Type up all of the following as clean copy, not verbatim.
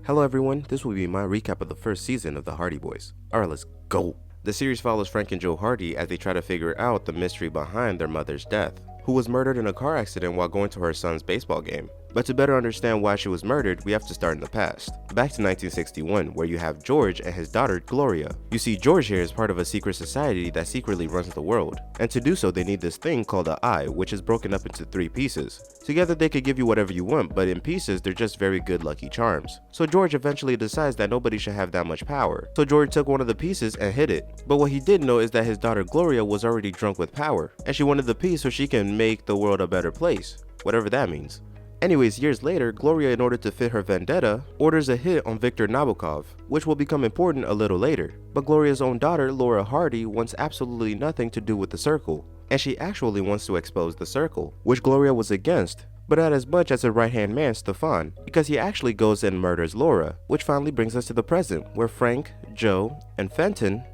Hello everyone, this will be my recap of the first season of the Hardy Boys. Alright, let's go! The series follows Frank and Joe Hardy as they try to figure out the mystery behind their mother's death, who was murdered in a car accident while going to her son's baseball game. But to better understand why she was murdered, we have to start in the past. Back to 1961, where you have George and his daughter Gloria. You see, George here is part of a secret society that secretly runs the world, and to do so they need this thing called an eye, which is broken up into 3 pieces. Together they could give you whatever you want, but in pieces they're just very good lucky charms. So George eventually decides that nobody should have that much power. So George took one of the pieces and hid it. But what he didn't know is that his daughter Gloria was already drunk with power, and she wanted the piece so she can make the world a better place, whatever that means. Anyways, years later, Gloria, in order to fit her vendetta, orders a hit on Viktor Nabokov, which will become important a little later. But Gloria's own daughter, Laura Hardy, wants absolutely nothing to do with the Circle, and she actually wants to expose the Circle, which Gloria was against, but not as much as her right-hand man, Stefan, because he actually goes and murders Laura, which finally brings us to the present, where Frank, Joe, and Fenton,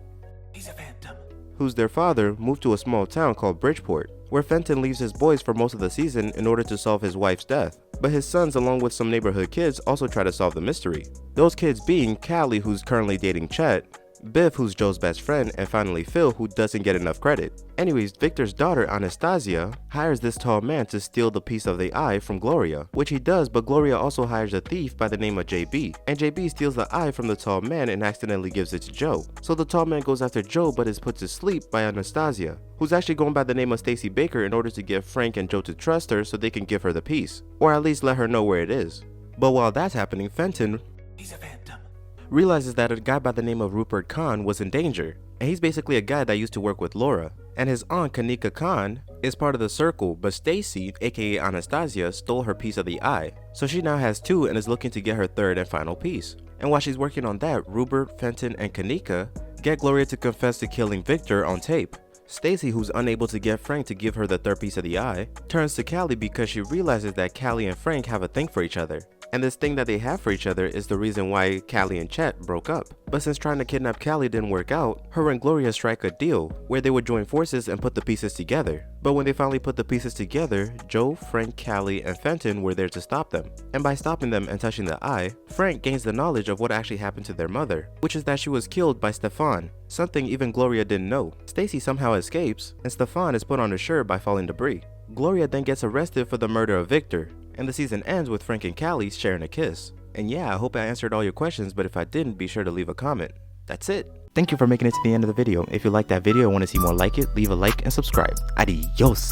he's a phantom, who's their father, moved to a small town called Bridgeport, where Fenton leaves his boys for most of the season in order to solve his wife's death. But his sons, along with some neighborhood kids, also try to solve the mystery. Those kids being Callie, who's currently dating Chet, Biff, who's Joe's best friend, and finally Phil, who doesn't get enough credit. Anyways, Victor's daughter, Anastasia, hires this tall man to steal the piece of the eye from Gloria, which he does, but Gloria also hires a thief by the name of JB, and JB steals the eye from the tall man and accidentally gives it to Joe. So the tall man goes after Joe but is put to sleep by Anastasia, who's actually going by the name of Stacy Baker in order to get Frank and Joe to trust her so they can give her the piece, or at least let her know where it is. But while that's happening, Fenton, he's a phantom, realizes that a guy by the name of Rupert Khan was in danger, and he's basically a guy that used to work with Laura, and his aunt Kanika Khan is part of the Circle, but Stacy, aka Anastasia, stole her piece of the eye, so she now has 2 and is looking to get her 3rd and final piece. And while she's working on that, Rupert, Fenton, and Kanika get Gloria to confess to killing Victor on tape. Stacy, who's unable to get Frank to give her the 3rd piece of the eye, turns to Callie because she realizes that Callie and Frank have a thing for each other. And this thing that they have for each other is the reason why Callie and Chet broke up. But since trying to kidnap Callie didn't work out, her and Gloria strike a deal where they would join forces and put the pieces together. But when they finally put the pieces together, Joe, Frank, Callie, and Fenton were there to stop them. And by stopping them and touching the eye, Frank gains the knowledge of what actually happened to their mother, which is that she was killed by Stefan, something even Gloria didn't know. Stacy somehow escapes, and Stefan is put on a shirt by falling debris. Gloria then gets arrested for the murder of Victor, and the season ends with Frank and Callie sharing a kiss. And yeah, I hope I answered all your questions, but if I didn't, be sure to leave a comment. That's it. Thank you for making it to the end of the video. If you liked that video and want to see more like it, leave a like and subscribe. Adios!